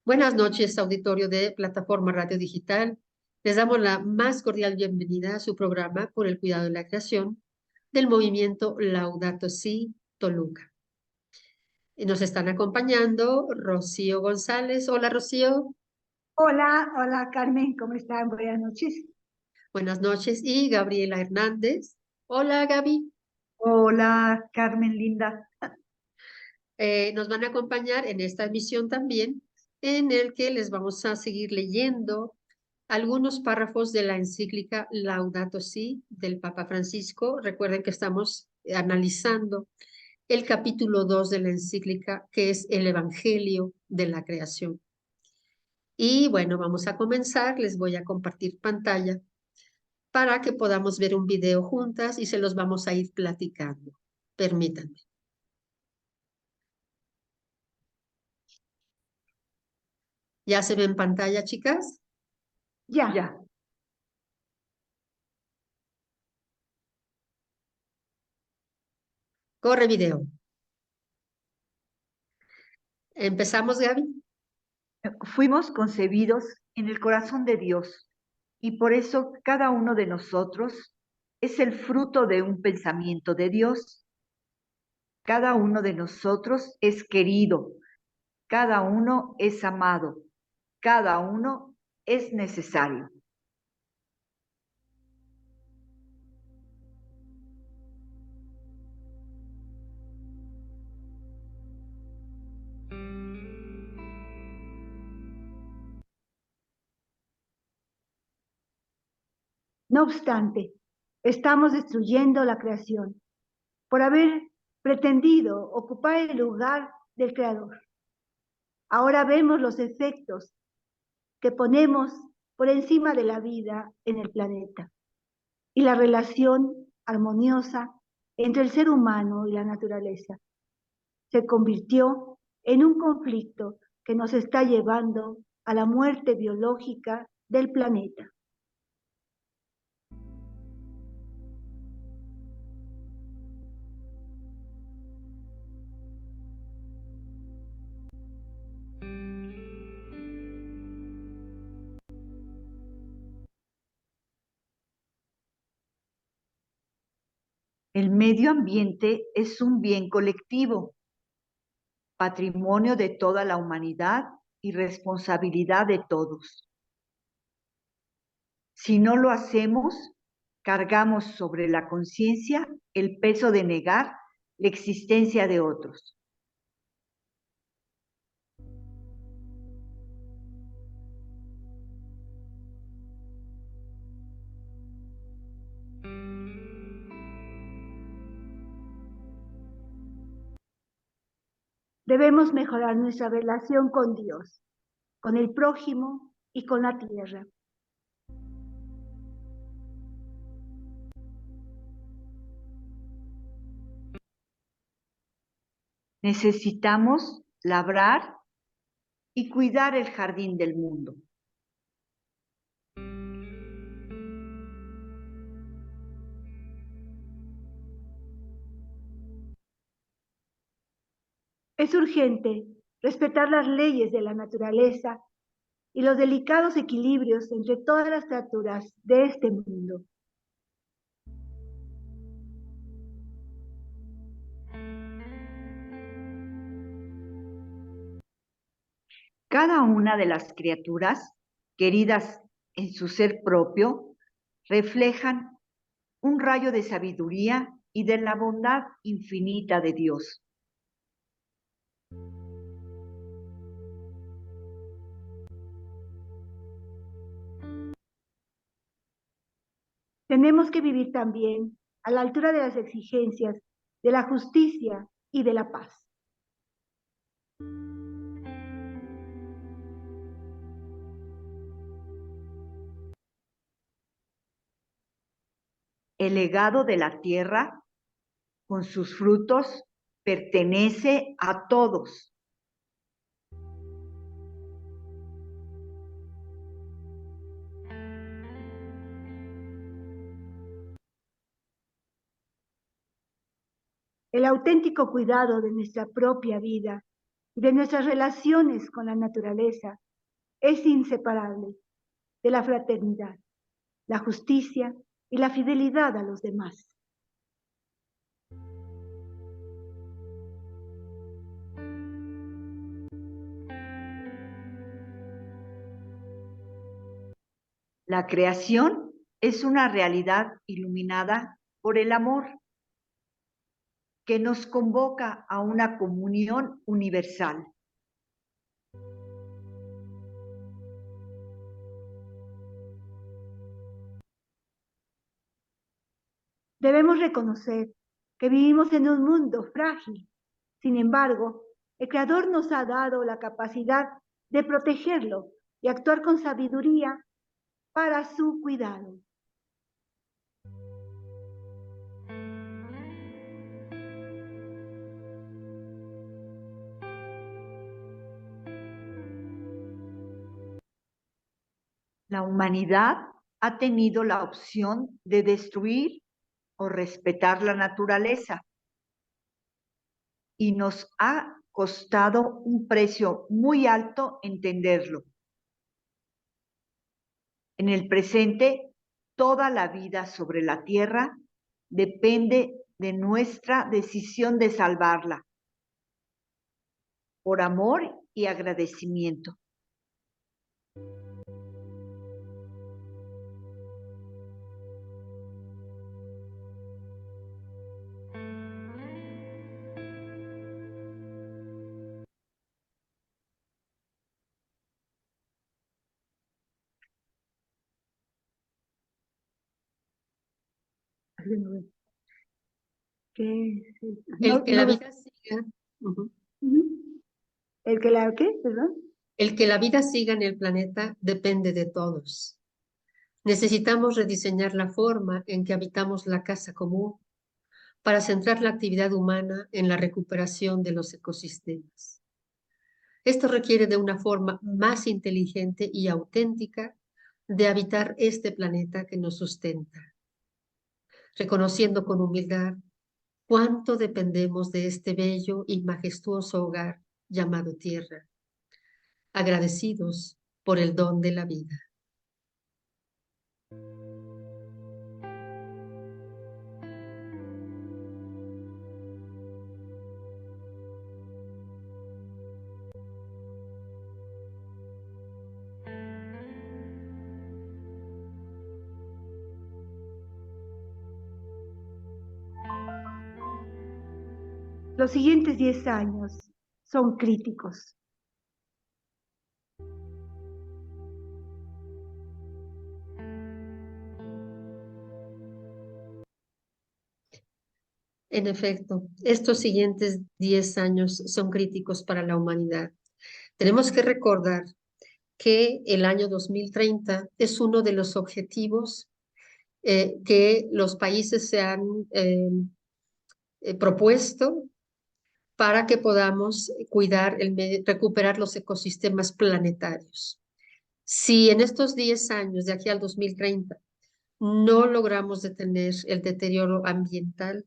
Buenas noches, auditorio de Plataforma Radio Digital. Les damos la más cordial bienvenida a su programa por el cuidado de la creación del movimiento Laudato Si Toluca. Nos están acompañando Rocío González. Hola, Rocío. Hola, hola Carmen, ¿cómo están? Buenas noches. Buenas noches. Y Gabriela Hernández. Hola, Gaby. Hola Carmen linda. Nos van a acompañar en esta emisión también, en el que les vamos a seguir leyendo algunos párrafos de la encíclica Laudato Si del Papa Francisco. Recuerden que estamos analizando el capítulo 2 de la encíclica, que es el Evangelio de la Creación. Y bueno, vamos a comenzar. Les voy a compartir pantalla para que podamos ver un video juntas y se los vamos a ir platicando. Permítanme. ¿Ya se ve en pantalla, chicas? Ya. Corre video. ¿Empezamos, Gaby? Fuimos concebidos en el corazón de Dios y por eso cada uno de nosotros es el fruto de un pensamiento de Dios. Cada uno de nosotros es querido, cada uno es amado, cada uno es necesario. No obstante, estamos destruyendo la creación por haber pretendido ocupar el lugar del Creador. Ahora vemos los efectos que ponemos por encima de la vida en el planeta y la relación armoniosa entre el ser humano y la naturaleza se convirtió en un conflicto que nos está llevando a la muerte biológica del planeta. El medio ambiente es un bien colectivo, patrimonio de toda la humanidad y responsabilidad de todos. Si no lo hacemos, cargamos sobre la conciencia el peso de negar la existencia de otros. Debemos mejorar nuestra relación con Dios, con el prójimo y con la tierra. Necesitamos labrar y cuidar el jardín del mundo. Es urgente respetar las leyes de la naturaleza y los delicados equilibrios entre todas las criaturas de este mundo. Cada una de las criaturas, queridas en su ser propio, reflejan un rayo de sabiduría y de la bondad infinita de Dios. Tenemos que vivir también a la altura de las exigencias de la justicia y de la paz. El legado de la tierra, con sus frutos, pertenece a todos. El auténtico cuidado de nuestra propia vida y de nuestras relaciones con la naturaleza es inseparable de la fraternidad, la justicia y la fidelidad a los demás. La creación es una realidad iluminada por el amor que nos convoca a una comunión universal. Debemos reconocer que vivimos en un mundo frágil. Sin embargo, el Creador nos ha dado la capacidad de protegerlo y actuar con sabiduría para su cuidado. La humanidad ha tenido la opción de destruir o respetar la naturaleza y nos ha costado un precio muy alto entenderlo. En el presente, toda la vida sobre la Tierra depende de nuestra decisión de salvarla, por amor y agradecimiento. El que la vida siga. ¿El que la qué? Perdón. El que la vida siga en el planeta depende de todos. Necesitamos rediseñar la forma en que habitamos la casa común para centrar la actividad humana en la recuperación de los ecosistemas. Esto requiere de una forma más inteligente y auténtica de habitar este planeta que nos sustenta, reconociendo con humildad cuánto dependemos de este bello y majestuoso hogar llamado Tierra, agradecidos por el don de la vida. Los siguientes 10 años son críticos. En efecto, estos siguientes 10 años son críticos para la humanidad. Tenemos que recordar que el año 2030 es uno de los objetivos que los países se han propuesto para que podamos cuidar, recuperar los ecosistemas planetarios. Si en estos 10 años, de aquí al 2030, no logramos detener el deterioro ambiental,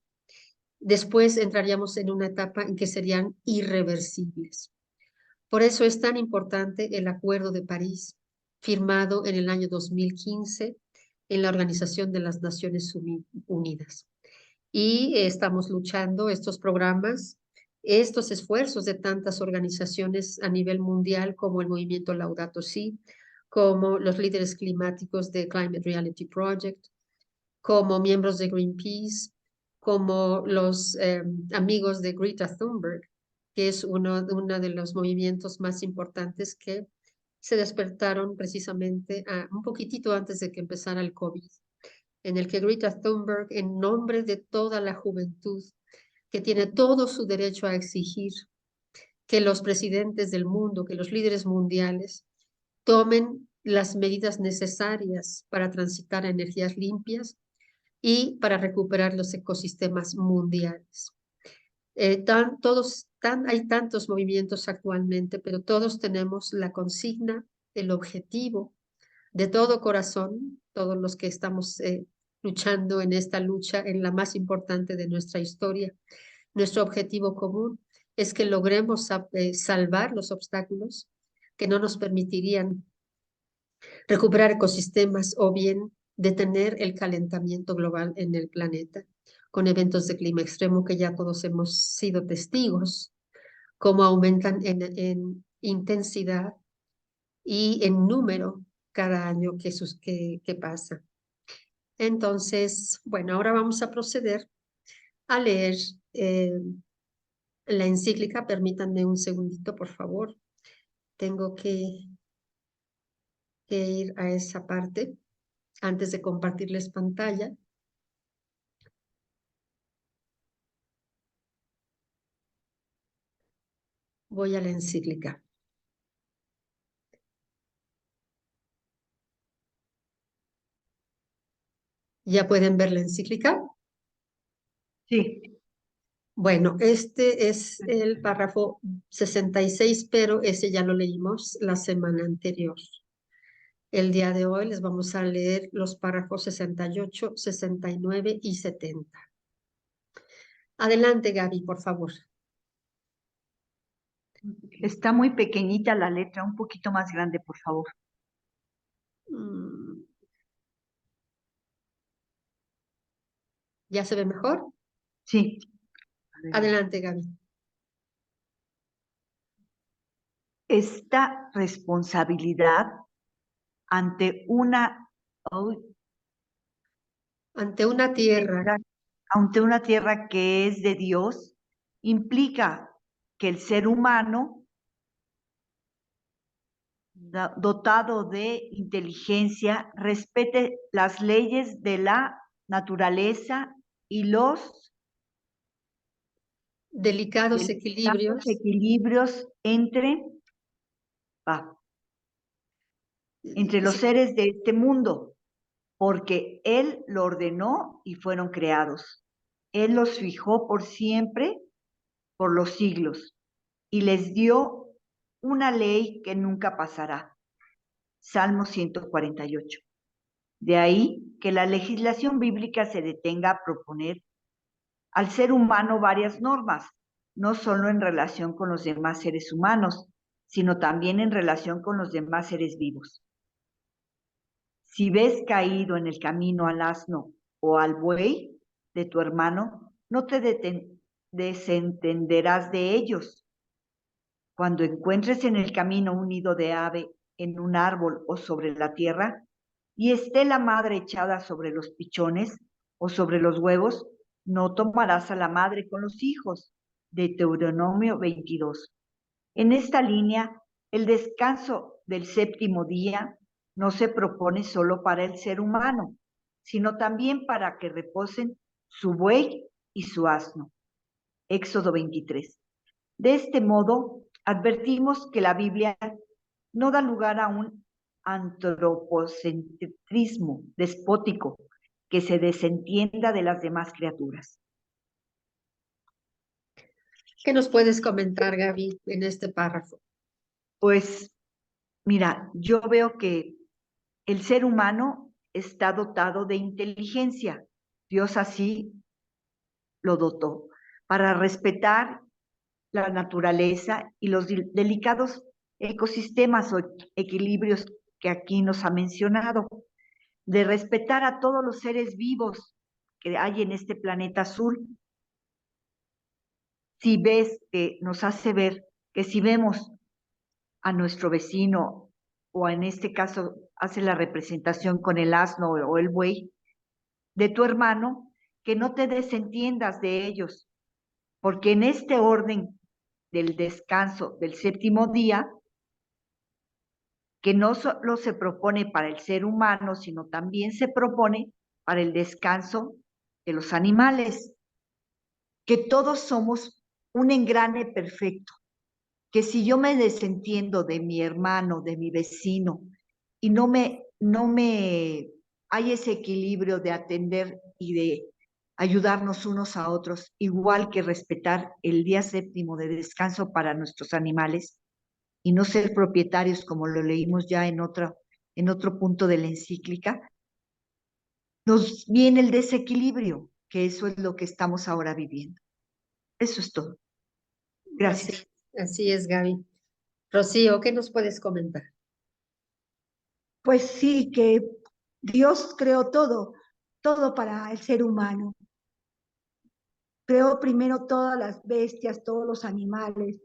después entraríamos en una etapa en que serían irreversibles. Por eso es tan importante el Acuerdo de París, firmado en el año 2015 en la Organización de las Naciones Unidas. Y estamos luchando estos programas, estos esfuerzos de tantas organizaciones a nivel mundial como el movimiento Laudato Si, como los líderes climáticos de Climate Reality Project, como miembros de Greenpeace, como los amigos de Greta Thunberg, que es uno de los movimientos más importantes que se despertaron precisamente un poquitito antes de que empezara el COVID, en el que Greta Thunberg, en nombre de toda la juventud, que tiene todo su derecho a exigir que los presidentes del mundo, que los líderes mundiales tomen las medidas necesarias para transitar a energías limpias y para recuperar los ecosistemas mundiales. Hay tantos movimientos actualmente, pero todos tenemos la consigna, el objetivo de todo corazón, todos los que estamos luchando en esta lucha, en la más importante de nuestra historia. Nuestro objetivo común es que logremos salvar los obstáculos que no nos permitirían recuperar ecosistemas o bien detener el calentamiento global en el planeta, con eventos de clima extremo que ya todos hemos sido testigos, cómo aumentan en intensidad y en número cada año que pasa. Entonces, bueno, ahora vamos a proceder a leer la encíclica. Permítanme un segundito, por favor. Tengo que ir a esa parte antes de compartirles pantalla. Voy a la encíclica. ¿Ya pueden ver la encíclica? Sí. Bueno, este es el párrafo 66, pero ese ya lo leímos la semana anterior. El día de hoy les vamos a leer los párrafos 68, 69 y 70. Adelante, Gaby, por favor. Está muy pequeñita la letra, un poquito más grande, por favor. ¿Ya se ve mejor? Sí. Adelante, Gaby. Esta responsabilidad ante una, Ante una tierra ante una tierra que es de Dios, implica que el ser humano, dotado de inteligencia, respete las leyes de la naturaleza y los delicados delicados equilibrios equilibrios entre los seres de este mundo, porque Él lo ordenó y fueron creados. Él los fijó por siempre, por los siglos, y les dio una ley que nunca pasará. Salmo 148. De ahí que la legislación bíblica se detenga a proponer al ser humano varias normas, no solo en relación con los demás seres humanos, sino también en relación con los demás seres vivos. Si ves caído en el camino al asno o al buey de tu hermano, no te desentenderás de ellos. Cuando encuentres en el camino un nido de ave en un árbol o sobre la tierra, y esté la madre echada sobre los pichones o sobre los huevos, no tomarás a la madre con los hijos. Deuteronomio 22. En esta línea, el descanso del séptimo día no se propone solo para el ser humano, sino también para que reposen su buey y su asno. Éxodo 23. De este modo, advertimos que la Biblia no da lugar a un antropocentrismo despótico que se desentienda de las demás criaturas. ¿Qué nos puedes comentar, Gaby, en este párrafo? Pues, mira, yo veo que el ser humano está dotado de inteligencia. Dios así lo dotó para respetar la naturaleza y los delicados ecosistemas o equilibrios que aquí nos ha mencionado, de respetar a todos los seres vivos que hay en este planeta azul. Si ves que nos hace ver que si vemos a nuestro vecino, o en este caso hace la representación con el asno o el buey, de tu hermano, que no te desentiendas de ellos, porque en este orden del descanso del séptimo día, que no solo se propone para el ser humano, sino también se propone para el descanso de los animales, que todos somos un engrane perfecto, que si yo me desentiendo de mi hermano, de mi vecino, y no me hay ese equilibrio de atender y de ayudarnos unos a otros, igual que respetar el día séptimo de descanso para nuestros animales y no ser propietarios, como lo leímos ya en otro punto de la encíclica, nos viene el desequilibrio, que eso es lo que estamos ahora viviendo. Eso es todo. Gracias. Así es, Gaby. Rocío, ¿qué nos puedes comentar? Pues sí, que Dios creó todo para el ser humano. Creó primero todas las bestias, todos los animales,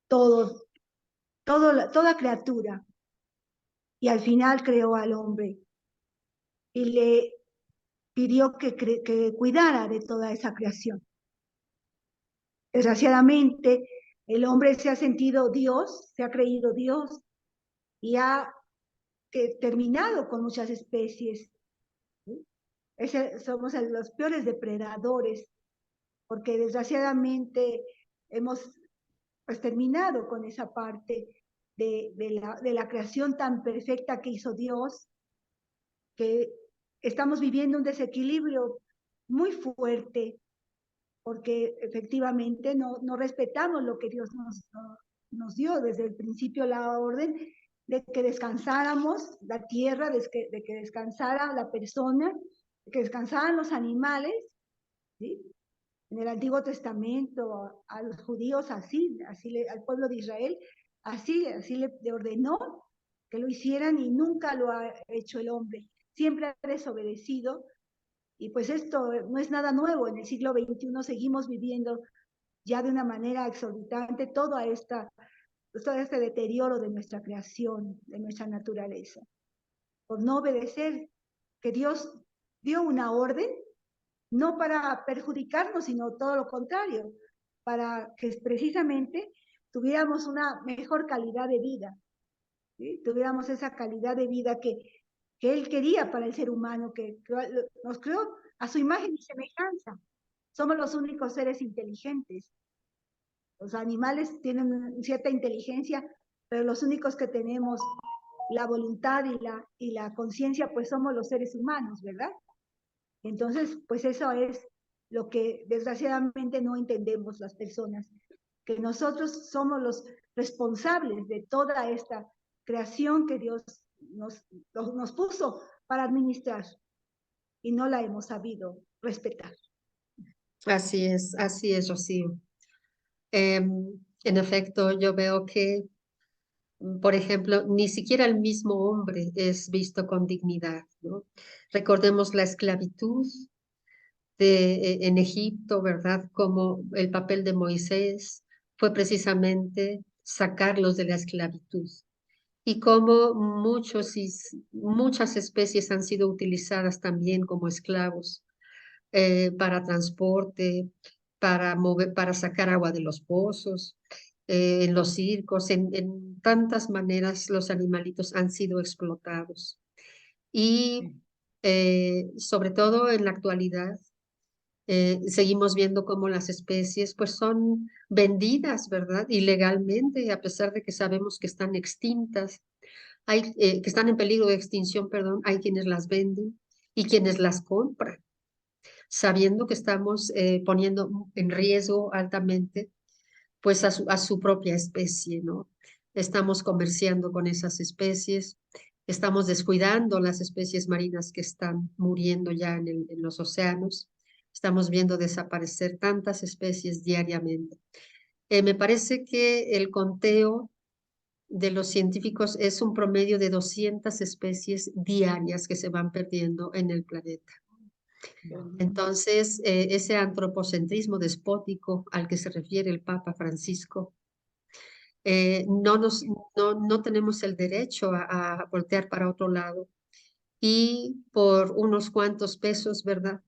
todos, toda criatura. Y al final creó al hombre y le pidió que cuidara de toda esa creación. Desgraciadamente, el hombre se ha sentido Dios, se ha creído Dios y ha terminado con muchas especies. ¿Sí? Somos los peores depredadores, porque desgraciadamente hemos pues, terminado con esa parte de la creación tan perfecta que hizo Dios, que estamos viviendo un desequilibrio muy fuerte, porque efectivamente no respetamos lo que Dios nos dio desde el principio, la orden de que descansáramos la tierra, de que descansara la persona, de que descansaran los animales, ¿sí? En el Antiguo Testamento a los judíos al pueblo de Israel, así le ordenó que lo hicieran y nunca lo ha hecho el hombre. Siempre ha desobedecido y pues esto no es nada nuevo. En el siglo XXI seguimos viviendo ya de una manera exorbitante todo este deterioro de nuestra creación, de nuestra naturaleza, por no obedecer que Dios dio una orden no para perjudicarnos, sino todo lo contrario, para que precisamente tuviéramos una mejor calidad de vida, ¿sí? Tuviéramos esa calidad de vida que Él quería para el ser humano, que nos creó a su imagen y semejanza. Somos los únicos seres inteligentes. Los animales tienen cierta inteligencia, pero los únicos que tenemos la voluntad y la conciencia, pues somos los seres humanos, ¿verdad? Entonces, pues eso es lo que desgraciadamente no entendemos las personas, que nosotros somos los responsables de toda esta creación que Dios nos puso para administrar y no la hemos sabido respetar. Así es, Rocío. En efecto, yo veo que, por ejemplo, ni siquiera el mismo hombre es visto con dignidad, ¿no? Recordemos la esclavitud en Egipto, ¿verdad? Como el papel de Moisés fue precisamente sacarlos de la esclavitud. Y como muchas especies han sido utilizadas también como esclavos para transporte, para sacar agua de los pozos, en los circos, en tantas maneras los animalitos han sido explotados. Y sobre todo en la actualidad, seguimos viendo cómo las especies pues son vendidas, ¿verdad? Ilegalmente, a pesar de que sabemos que están extintas, que están en peligro de extinción, perdón, hay quienes las venden y quienes las compran, sabiendo que estamos poniendo en riesgo altamente pues a su propia especie, ¿no? Estamos comerciando con esas especies, estamos descuidando las especies marinas que están muriendo ya en los océanos, estamos viendo desaparecer tantas especies diariamente. Me parece que el conteo de los científicos es un promedio de 200 especies diarias que se van perdiendo en el planeta. Entonces, ese antropocentrismo despótico al que se refiere el Papa Francisco, no tenemos el derecho a voltear para otro lado y por unos cuantos pesos, ¿verdad?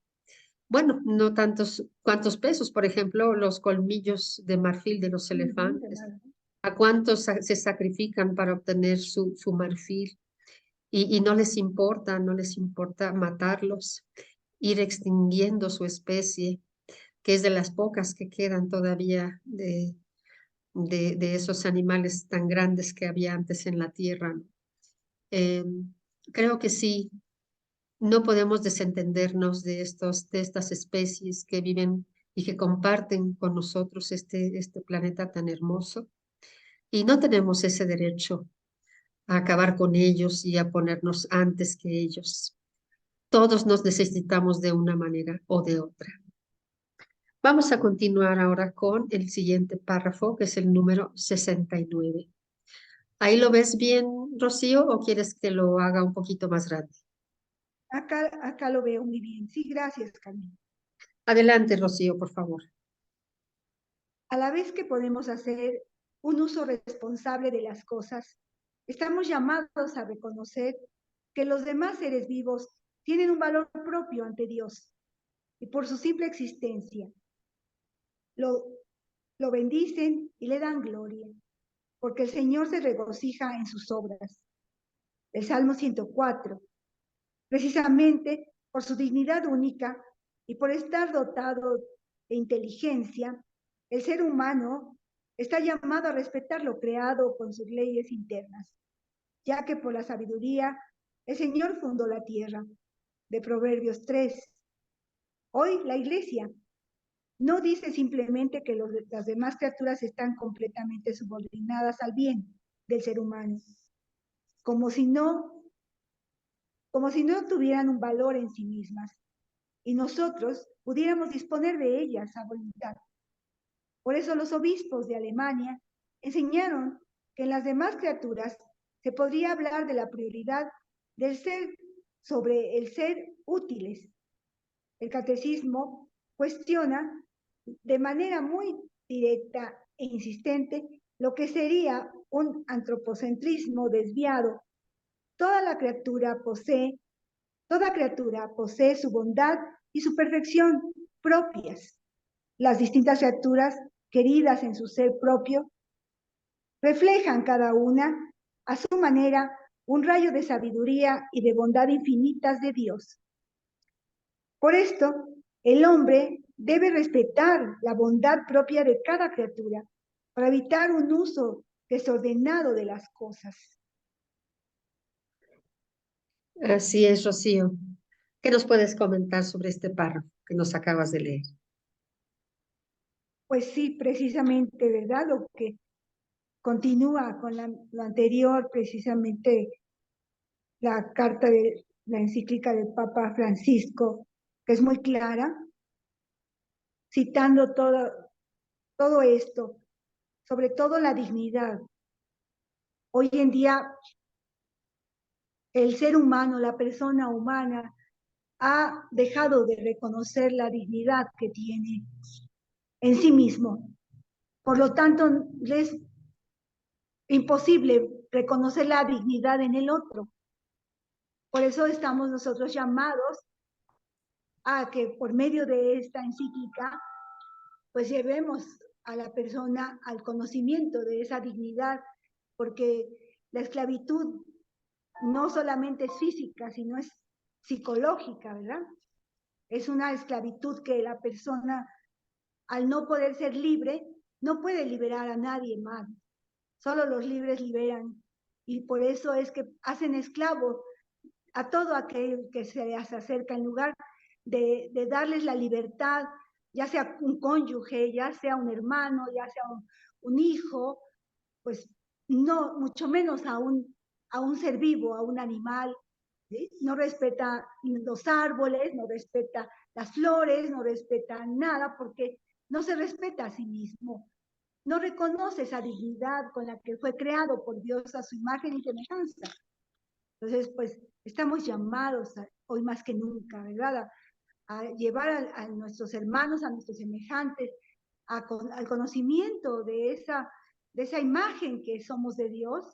Bueno, no tantos cuantos pesos, por ejemplo, los colmillos de marfil de los elefantes. ¿A cuántos se sacrifican para obtener su marfil? Y no les importa matarlos, ir extinguiendo su especie, que es de las pocas que quedan todavía de esos animales tan grandes que había antes en la tierra. Eh, Creo que sí, no podemos desentendernos de estas especies que viven y que comparten con nosotros este planeta tan hermoso. Y no tenemos ese derecho a acabar con ellos y a ponernos antes que ellos. Todos nos necesitamos de una manera o de otra. Vamos a continuar ahora con el siguiente párrafo, que es el número 69. ¿Ahí lo ves bien, Rocío, o quieres que lo haga un poquito más grande? Acá lo veo muy bien. Sí, gracias, Carmen. Adelante, Rocío, por favor. A la vez que podemos hacer un uso responsable de las cosas, estamos llamados a reconocer que los demás seres vivos tienen un valor propio ante Dios y por su simple existencia lo, lo bendicen y le dan gloria, porque el Señor se regocija en sus obras. El Salmo 104, precisamente por su dignidad única y por estar dotado de inteligencia, el ser humano está llamado a respetar lo creado con sus leyes internas, ya que por la sabiduría el Señor fundó la tierra, de Proverbios 3. Hoy la Iglesia no dice simplemente que las demás criaturas están completamente subordinadas al bien del ser humano, como si no, como si no tuvieran un valor en sí mismas y nosotros pudiéramos disponer de ellas a voluntad. Por eso los obispos de Alemania enseñaron que en las demás criaturas se podría hablar de la prioridad del ser sobre el ser útiles. El catecismo cuestiona de manera muy directa e insistente lo que sería un antropocentrismo desviado. Toda criatura posee su bondad y su perfección propias. Las distintas criaturas queridas en su ser propio reflejan cada una a su manera un rayo de sabiduría y de bondad infinitas de Dios. Por esto, el hombre debe respetar la bondad propia de cada criatura para evitar un uso desordenado de las cosas. Así es, Rocío. ¿Qué nos puedes comentar sobre este párrafo que nos acabas de leer? Pues sí, precisamente, ¿verdad? Lo que continúa con lo anterior, precisamente la carta de la encíclica del Papa Francisco, que es muy clara, citando todo esto, sobre todo la dignidad. Hoy en día, el ser humano, la persona humana, ha dejado de reconocer la dignidad que tiene en sí mismo. Por lo tanto, es imposible reconocer la dignidad en el otro. Por eso estamos nosotros llamados a que por medio de esta encíclica, pues llevemos a la persona al conocimiento de esa dignidad, porque la esclavitud no solamente es física, sino es psicológica, ¿verdad? Es una esclavitud que la persona, al no poder ser libre, no puede liberar a nadie más. Solo los libres liberan. Y por eso es que hacen esclavo a todo aquel que se les acerca, en lugar de darles la libertad, ya sea un cónyuge, ya sea un hermano, ya sea un hijo, pues no, mucho menos a un ser vivo, a un animal. ¿Sí? No respeta los árboles, no respeta las flores, no respeta nada, porque no se respeta a sí mismo. No reconoce esa dignidad con la que fue creado por Dios a su imagen y semejanza. Entonces, pues estamos llamados hoy más que nunca, ¿verdad? A llevar a nuestros hermanos, a nuestros semejantes, al conocimiento de esa imagen que somos de Dios,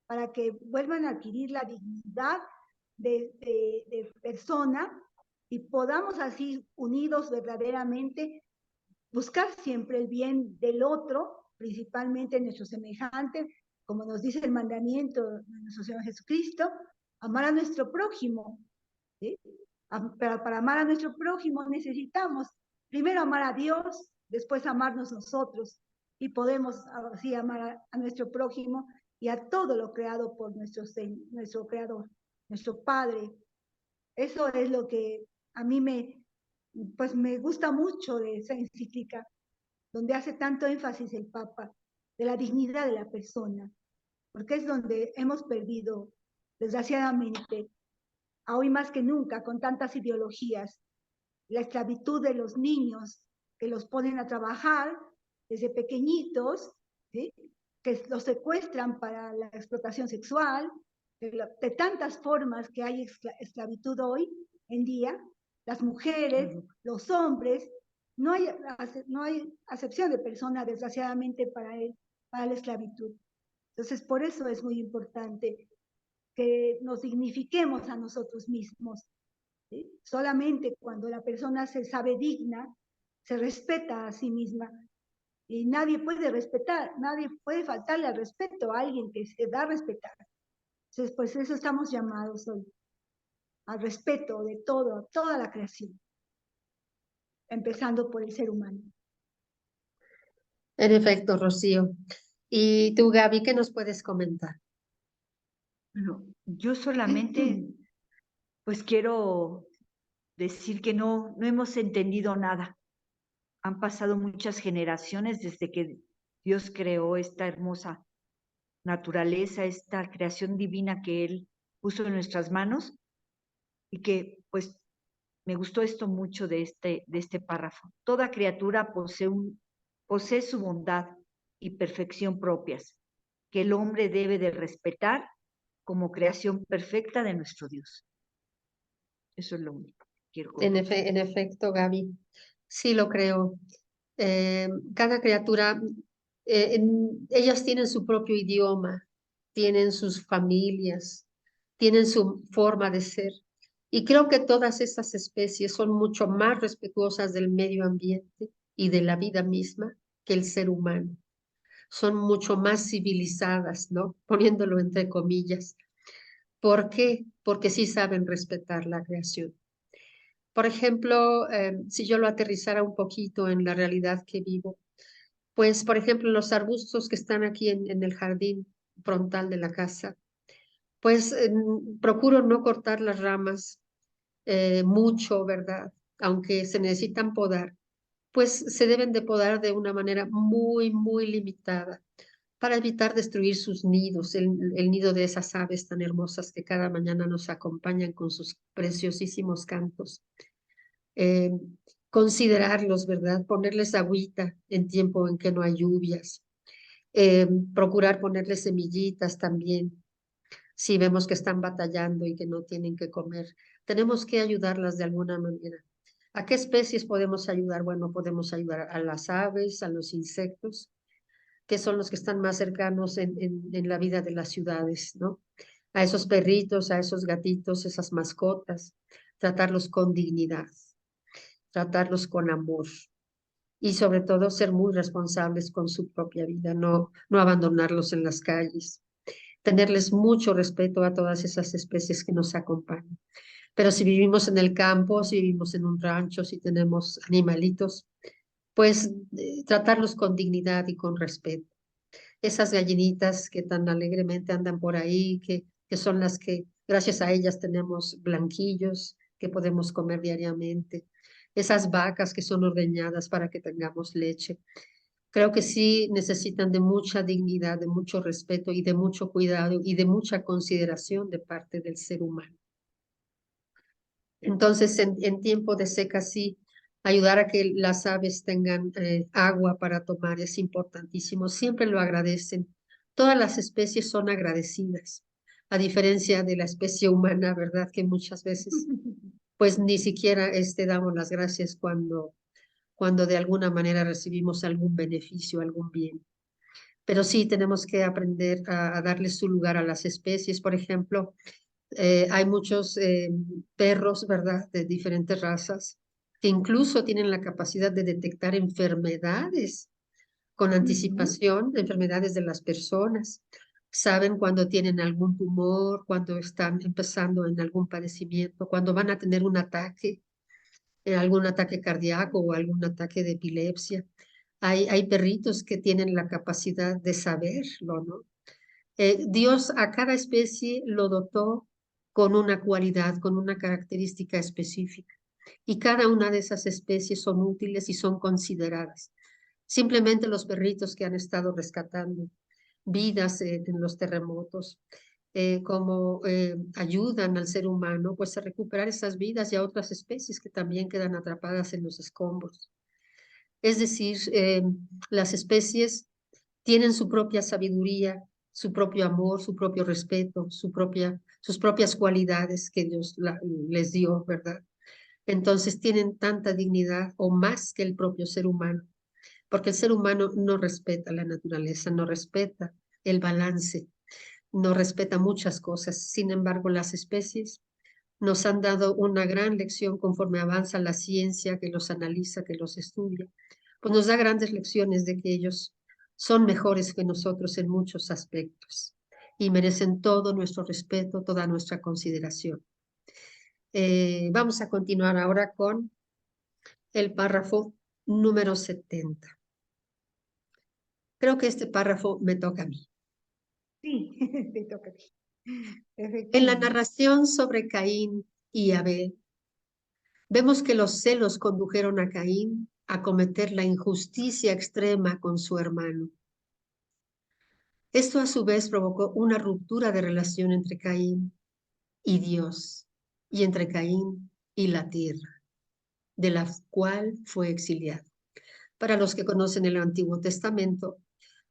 para que vuelvan a adquirir la dignidad de persona y podamos así, unidos verdaderamente, buscar siempre el bien del otro, principalmente nuestro semejante, como nos dice el mandamiento de nuestro Señor Jesucristo, amar a nuestro prójimo. ¿Sí? Pero para amar a nuestro prójimo necesitamos primero amar a Dios, después amarnos nosotros, y podemos así amar a nuestro prójimo y a todo lo creado por nuestro Creador, nuestro Padre. Eso es lo que a mí pues me gusta mucho de esa encíclica, donde hace tanto énfasis el Papa de la dignidad de la persona, porque es donde hemos perdido, desgraciadamente, hoy más que nunca, con tantas ideologías, la esclavitud de los niños que los ponen a trabajar desde pequeñitos, ¿sí? Que los secuestran para la explotación sexual, de tantas formas que hay esclavitud hoy en día, las mujeres, los hombres, no hay acepción de persona, desgraciadamente, para la esclavitud. Entonces, por eso es muy importante que nos dignifiquemos a nosotros mismos, ¿sí? Solamente cuando la persona se sabe digna, se respeta a sí misma. Y nadie puede faltarle al respeto a alguien que se da a respetar. Entonces, pues eso estamos llamados hoy, al respeto de toda la creación, empezando por el ser humano. En efecto, Rocío. ¿Y tú, Gaby, qué nos puedes comentar? Bueno, yo solamente pues quiero decir que no hemos entendido nada. Han pasado muchas generaciones desde que Dios creó esta hermosa naturaleza, esta creación divina que Él puso en nuestras manos, y que pues me gustó esto mucho de este párrafo. Toda criatura posee su bondad y perfección propias, que el hombre debe de respetar como creación perfecta de nuestro Dios. Eso es lo único que quiero comentar. En efecto, Gaby, sí lo creo. Cada criatura, ellas tienen su propio idioma, tienen sus familias, tienen su forma de ser. Y creo que todas esas especies son mucho más respetuosas del medio ambiente y de la vida misma que el ser humano. Son mucho más civilizadas, ¿no? Poniéndolo entre comillas. ¿Por qué? Porque sí saben respetar la creación. Por ejemplo, si yo lo aterrizara un poquito en la realidad que vivo, pues, por ejemplo, los arbustos que están aquí en el jardín frontal de la casa, pues procuro no cortar las ramas mucho, ¿verdad? Aunque se necesitan podar, pues se deben de podar de una manera muy, muy limitada para evitar destruir sus nidos, el nido de esas aves tan hermosas que cada mañana nos acompañan con sus preciosísimos cantos. eh, Considerarlos, ¿verdad? Ponerles agüita en tiempo en que no hay lluvias. Procurar ponerles semillitas también, si vemos que están batallando y que no tienen que comer. Tenemos que ayudarlas de alguna manera. ¿A qué especies podemos ayudar? Bueno, podemos ayudar a las aves, a los insectos, que son los que están más cercanos en la vida de las ciudades, ¿no? A esos perritos, a esos gatitos, esas mascotas, tratarlos con dignidad, tratarlos con amor y sobre todo ser muy responsables con su propia vida, no abandonarlos en las calles, tenerles mucho respeto a todas esas especies que nos acompañan. Pero si vivimos en el campo, si vivimos en un rancho, si tenemos animalitos, pues tratarlos con dignidad y con respeto. Esas gallinitas que tan alegremente andan por ahí, que son las que gracias a ellas tenemos blanquillos que podemos comer diariamente. Esas vacas que son ordeñadas para que tengamos leche. Creo que sí necesitan de mucha dignidad, de mucho respeto y de mucho cuidado y de mucha consideración de parte del ser humano. Entonces, en tiempo de seca, sí, ayudar a que las aves tengan agua para tomar es importantísimo. Siempre lo agradecen. Todas las especies son agradecidas, a diferencia de la especie humana, ¿verdad? Que muchas veces, pues ni siquiera damos las gracias cuando de alguna manera recibimos algún beneficio, algún bien. Pero sí tenemos que aprender a darle su lugar a las especies. Por ejemplo, hay muchos perros, ¿verdad?, de diferentes razas, que incluso tienen la capacidad de detectar enfermedades con anticipación, enfermedades de las personas. Saben cuando tienen algún tumor, cuando están empezando en algún padecimiento, cuando van a tener un ataque, algún ataque cardíaco o algún ataque de epilepsia. Hay perritos que tienen la capacidad de saberlo, ¿no? Dios a cada especie lo dotó con una cualidad, con una característica específica. Y cada una de esas especies son útiles y son consideradas. Simplemente los perritos que han estado rescatando vidas en los terremotos, como ayudan al ser humano pues a recuperar esas vidas y a otras especies que también quedan atrapadas en los escombros. Es decir, las especies tienen su propia sabiduría, su propio amor, su propio respeto, sus propias cualidades que Dios les dio, ¿verdad? Entonces tienen tanta dignidad o más que el propio ser humano, porque el ser humano no respeta la naturaleza, no respeta el balance, no respeta muchas cosas. Sin embargo, las especies nos han dado una gran lección conforme avanza la ciencia, que los analiza, que los estudia, pues nos da grandes lecciones de que ellos son mejores que nosotros en muchos aspectos y merecen todo nuestro respeto, toda nuestra consideración. Vamos a continuar ahora con el párrafo número 70. Creo que este párrafo me toca a mí. Sí, te toca a ti. En la Efectivamente. narración sobre Caín y Abel, vemos que los celos condujeron a Caín a cometer la injusticia extrema con su hermano. Esto a su vez provocó una ruptura de relación entre Caín y Dios y entre Caín y la tierra, de la cual fue exiliado. Para los que conocen el Antiguo Testamento,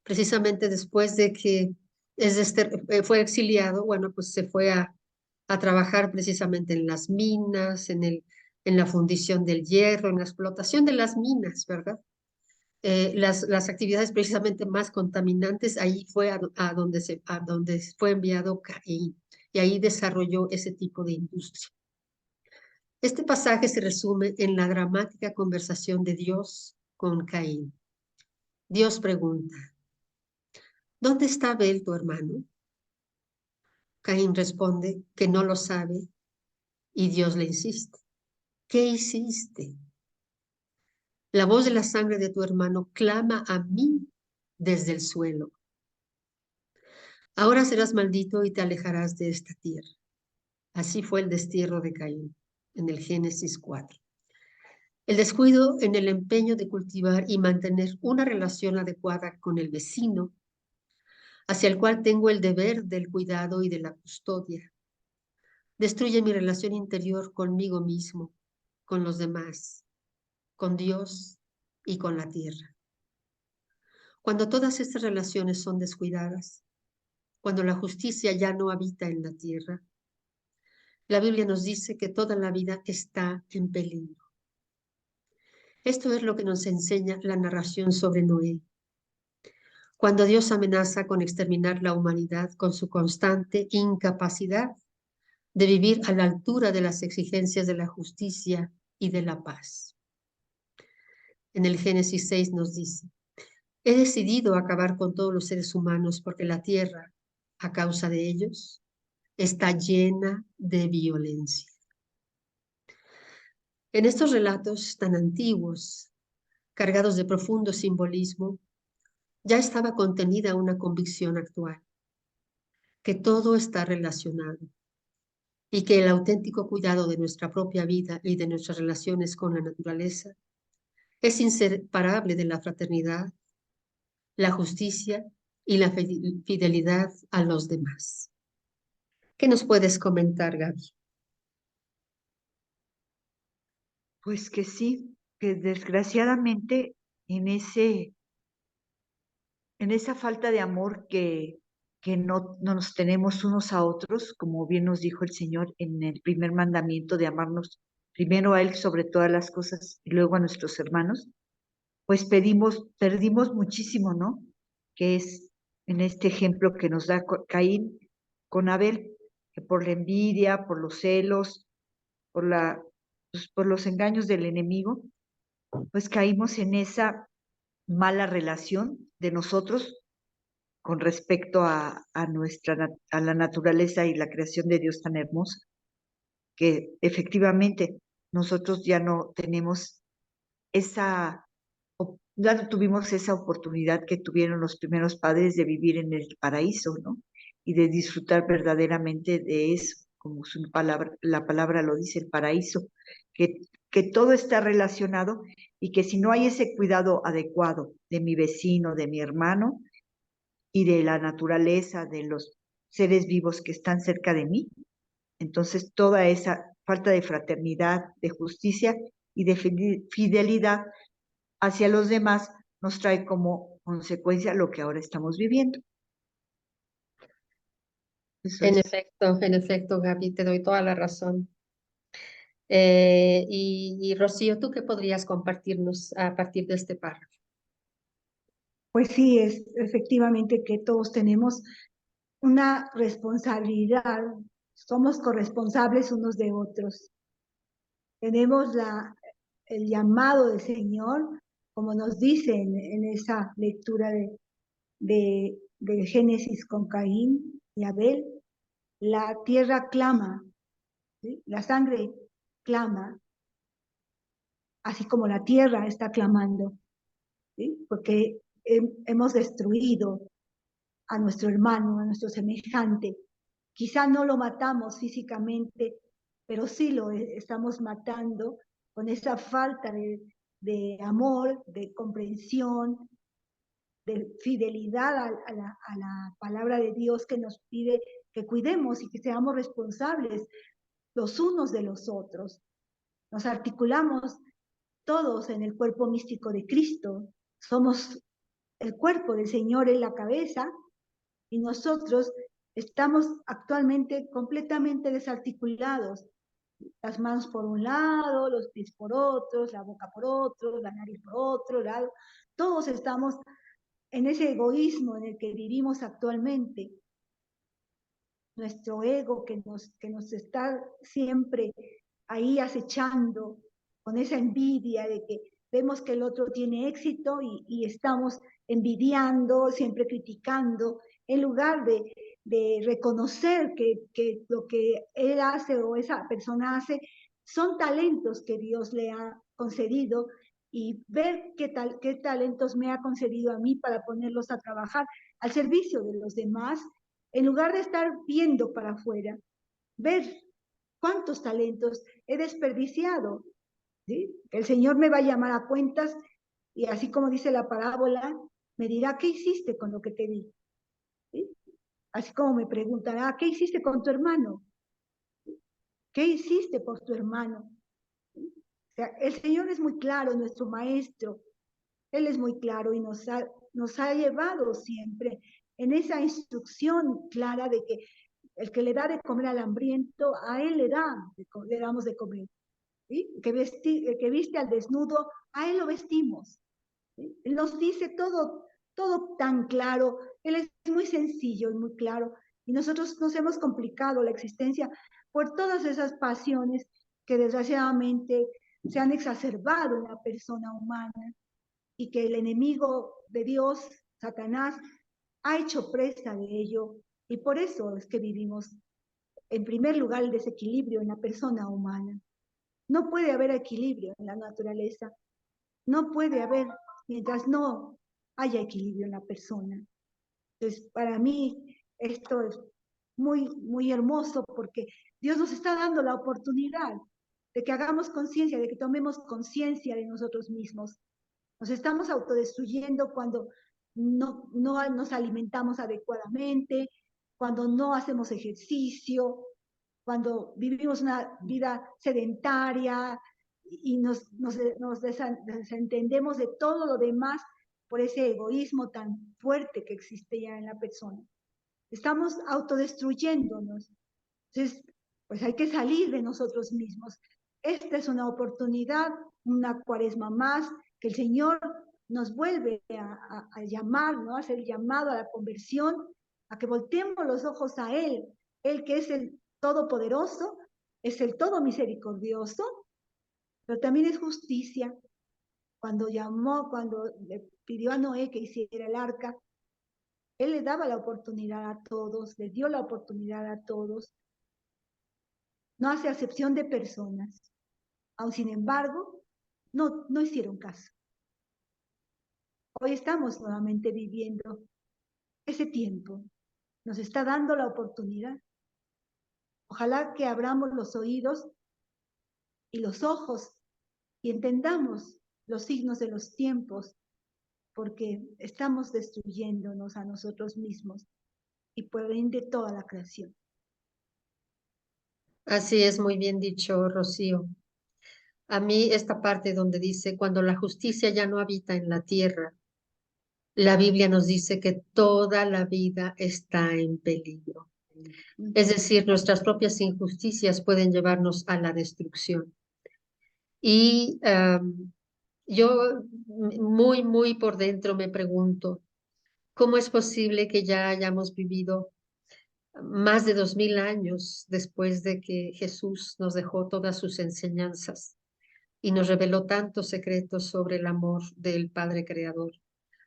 precisamente después de que fue exiliado, bueno, pues se fue a trabajar precisamente en las minas, en la fundición del hierro, en la explotación de las minas, ¿verdad? Las actividades precisamente más contaminantes, ahí fue a donde fue enviado Caín, y ahí desarrolló ese tipo de industria. Este pasaje se resume en la dramática conversación de Dios con Caín. Dios pregunta, ¿dónde está Abel, tu hermano? Caín responde que no lo sabe y Dios le insiste, ¿qué hiciste? La voz de la sangre de tu hermano clama a mí desde el suelo. Ahora serás maldito y te alejarás de esta tierra. Así fue el destierro de Caín en el Génesis 4. El descuido en el empeño de cultivar y mantener una relación adecuada con el vecino, hacia el cual tengo el deber del cuidado y de la custodia, destruye mi relación interior conmigo mismo, con los demás, con Dios y con la tierra. Cuando todas estas relaciones son descuidadas, cuando la justicia ya no habita en la tierra, la Biblia nos dice que toda la vida está en peligro. Esto es lo que nos enseña la narración sobre Noé. Cuando Dios amenaza con exterminar la humanidad con su constante incapacidad de vivir a la altura de las exigencias de la justicia y de la paz. En el Génesis 6 nos dice, he decidido acabar con todos los seres humanos porque la tierra, a causa de ellos, está llena de violencia. En estos relatos tan antiguos, cargados de profundo simbolismo, ya estaba contenida una convicción actual, que todo está relacionado y que el auténtico cuidado de nuestra propia vida y de nuestras relaciones con la naturaleza es inseparable de la fraternidad, la justicia y la fidelidad a los demás. ¿Qué nos puedes comentar, Gaby? Pues que sí, que desgraciadamente en esa falta de amor que no nos tenemos unos a otros, como bien nos dijo el Señor en el primer mandamiento de amarnos primero a Él sobre todas las cosas y luego a nuestros hermanos, pues perdimos muchísimo, ¿no? Que es en este ejemplo que nos da Caín con Abel, que por la envidia, por los celos, por los engaños del enemigo, pues caímos en esa mala relación de nosotros con respecto a la naturaleza y la creación de Dios tan hermosa, que efectivamente nosotros ya no tenemos ya no tuvimos esa oportunidad que tuvieron los primeros padres de vivir en el paraíso, ¿no? Y de disfrutar verdaderamente de eso, como la palabra lo dice, el paraíso, que, que todo está relacionado y que si no hay ese cuidado adecuado de mi vecino, de mi hermano y de la naturaleza, de los seres vivos que están cerca de mí, entonces toda esa falta de fraternidad, de justicia y de fidelidad hacia los demás nos trae como consecuencia lo que ahora estamos viviendo. Eso es. En efecto, Gaby, te doy toda la razón. Y Rocío, ¿tú qué podrías compartirnos a partir de este párrafo? Pues sí, es efectivamente que todos tenemos una responsabilidad, somos corresponsables unos de otros. Tenemos el llamado del Señor, como nos dice en esa lectura de Génesis con Caín y Abel, la tierra clama, ¿sí? La sangre clama, así como la tierra está clamando, ¿sí? Porque hemos destruido a nuestro hermano, a nuestro semejante. Quizá no lo matamos físicamente, pero sí lo estamos matando con esa falta de amor, de comprensión, de fidelidad a la palabra de Dios que nos pide que cuidemos y que seamos responsables los unos de los otros. Nos articulamos todos en el cuerpo místico de Cristo. Somos el cuerpo del Señor en la cabeza y nosotros estamos actualmente completamente desarticulados. Las manos por un lado, los pies por otros, la boca por otro, la nariz por otro lado. Todos estamos en ese egoísmo en el que vivimos actualmente. Nuestro ego que nos está siempre ahí acechando con esa envidia de que vemos que el otro tiene éxito y estamos envidiando, siempre criticando, en lugar de reconocer que lo que él hace o esa persona hace son talentos que Dios le ha concedido y ver qué talentos me ha concedido a mí para ponerlos a trabajar al servicio de los demás, en lugar de estar viendo para afuera, ver cuántos talentos he desperdiciado. ¿Sí? El Señor me va a llamar a cuentas y así como dice la parábola, me dirá, ¿qué hiciste con lo que te di? ¿Sí? Así como me preguntará, ¿qué hiciste con tu hermano? ¿Qué hiciste por tu hermano? ¿Sí? O sea, el Señor es muy claro, nuestro maestro, Él es muy claro y nos ha llevado siempre en esa instrucción clara de que el que le da de comer al hambriento, a él le damos de comer. ¿Sí? El que viste al desnudo, a él lo vestimos. ¿Sí? Él nos dice todo tan claro, él es muy sencillo y muy claro, y nosotros nos hemos complicado la existencia por todas esas pasiones que desgraciadamente se han exacerbado en la persona humana y que el enemigo de Dios, Satanás, ha hecho presa de ello, y por eso es que vivimos en primer lugar el desequilibrio en la persona humana. No puede haber equilibrio en la naturaleza, no puede haber mientras no haya equilibrio en la persona. Entonces, para mí esto es muy hermoso porque Dios nos está dando la oportunidad de que hagamos conciencia, de que tomemos conciencia de nosotros mismos. Nos estamos autodestruyendo cuando no nos alimentamos adecuadamente, cuando no hacemos ejercicio, cuando vivimos una vida sedentaria y nos desentendemos de todo lo demás por ese egoísmo tan fuerte que existe ya en la persona. Estamos autodestruyéndonos. Entonces, pues hay que salir de nosotros mismos. Esta es una oportunidad, una cuaresma más, que el Señor nos vuelve a llamar, ¿no? A hacer el llamado a la conversión, a que volteemos los ojos a Él que es el Todopoderoso, es el Todo Misericordioso, pero también es justicia. Cuando le pidió a Noé que hiciera el arca, Él le daba la oportunidad a todos, le dio la oportunidad a todos, no hace acepción de personas. Aun sin embargo, no hicieron caso. Hoy estamos nuevamente viviendo ese tiempo. Nos está dando la oportunidad. Ojalá que abramos los oídos y los ojos y entendamos los signos de los tiempos, porque estamos destruyéndonos a nosotros mismos y por ende toda la creación. Así es, muy bien dicho, Rocío. A mí esta parte donde dice, cuando la justicia ya no habita en la tierra, la Biblia nos dice que toda la vida está en peligro. Es decir, nuestras propias injusticias pueden llevarnos a la destrucción. Y yo muy por dentro me pregunto, ¿cómo es posible que ya hayamos vivido más de 2000 años después de que Jesús nos dejó todas sus enseñanzas y nos reveló tantos secretos sobre el amor del Padre Creador,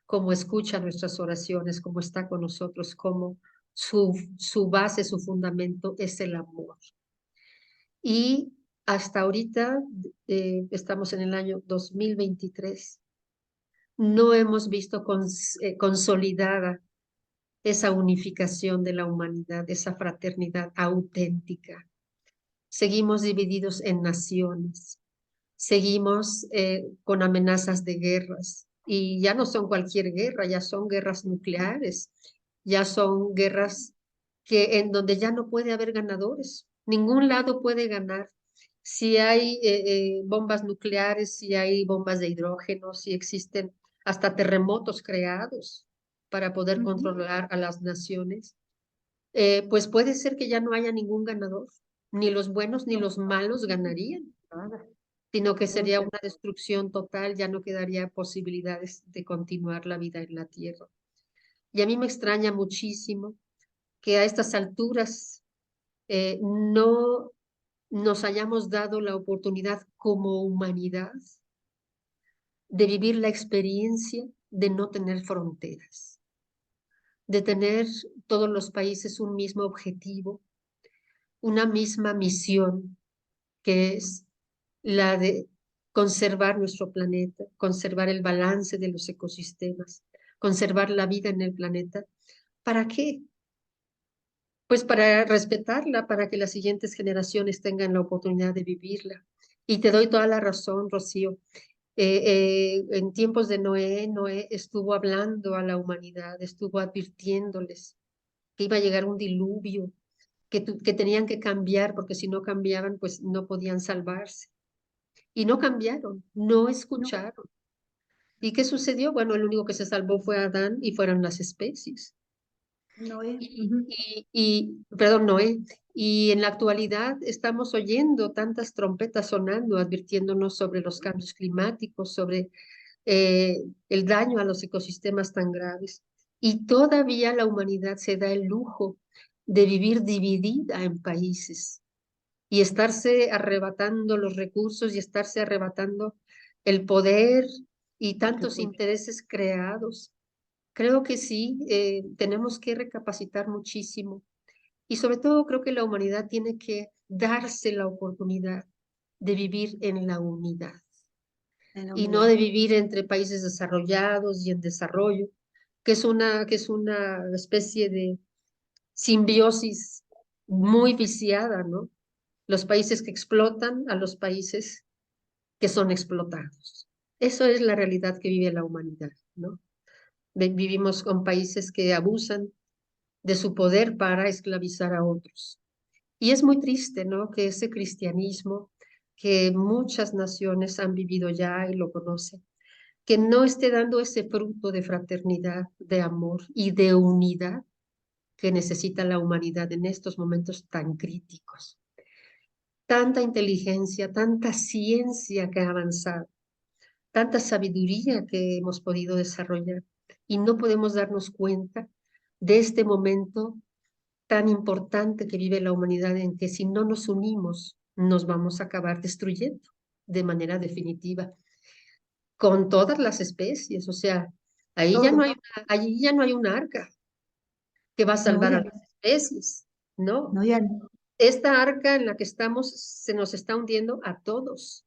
cómo escucha nuestras oraciones, cómo está con nosotros, cómo su base, su fundamento es el amor? Y hasta ahorita, estamos en el año 2023, no hemos visto consolidada esa unificación de la humanidad, esa fraternidad auténtica. Seguimos divididos en naciones, seguimos con amenazas de guerras, y ya no son cualquier guerra, ya son guerras nucleares, ya son guerras que en donde ya no puede haber ganadores, ningún lado puede ganar. Si hay bombas nucleares, si hay bombas de hidrógeno, si existen hasta terremotos creados para poder controlar a las naciones, pues puede ser que ya no haya ningún ganador, ni los buenos ni los malos ganarían, sino que sería una destrucción total, ya no quedaría posibilidades de continuar la vida en la tierra. Y a mí me extraña muchísimo que a estas alturas no nos hayamos dado la oportunidad como humanidad de vivir la experiencia de no tener fronteras, de tener todos los países un mismo objetivo, una misma misión, que es la de conservar nuestro planeta, conservar el balance de los ecosistemas, conservar la vida en el planeta. ¿Para qué? Pues para respetarla, para que las siguientes generaciones tengan la oportunidad de vivirla. Y te doy toda la razón, Rocío. En tiempos de Noé, Noé estuvo hablando a la humanidad, estuvo advirtiéndoles que iba a llegar un diluvio, que tenían que cambiar, porque si no cambiaban, pues no podían salvarse. Y no cambiaron, no escucharon. ¿Y qué sucedió? Bueno, el único que se salvó fue Adán y fueron las especies. Noé. Perdón, Noé. Y en la actualidad estamos oyendo tantas trompetas sonando, advirtiéndonos sobre los cambios climáticos, sobre el daño a los ecosistemas tan graves. Y todavía la humanidad se da el lujo de vivir dividida en países y estarse arrebatando los recursos y estarse arrebatando el poder y tantos intereses creados. Creo que sí, tenemos que recapacitar muchísimo, y sobre todo creo que la humanidad tiene que darse la oportunidad de vivir en la unidad y no de vivir entre países desarrollados y en desarrollo, que es una especie de simbiosis muy viciada, ¿no? Los países que explotan a los países que son explotados. Eso es la realidad que vive la humanidad, ¿no? Vivimos con países que abusan de su poder para esclavizar a otros. Y es muy triste, ¿no? Que ese cristianismo que muchas naciones han vivido ya y lo conocen, que no esté dando ese fruto de fraternidad, de amor y de unidad que necesita la humanidad en estos momentos tan críticos. Tanta inteligencia, tanta ciencia que ha avanzado, tanta sabiduría que hemos podido desarrollar, y no podemos darnos cuenta de este momento tan importante que vive la humanidad, en que si no nos unimos nos vamos a acabar destruyendo de manera definitiva con todas las especies. O sea, allí ya no hay un arca que va a No, salvar a ya, las especies, ¿no? no, ya no. Esta arca en la que estamos se nos está hundiendo a todos,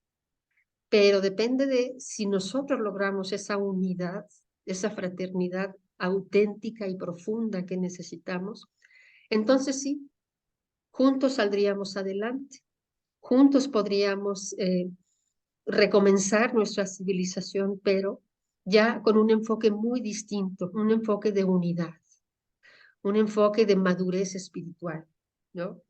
pero depende de si nosotros logramos esa unidad, esa fraternidad auténtica y profunda que necesitamos. Entonces sí, juntos saldríamos adelante, juntos podríamos recomenzar nuestra civilización, pero ya con un enfoque muy distinto, un enfoque de unidad, un enfoque de madurez espiritual, ¿no?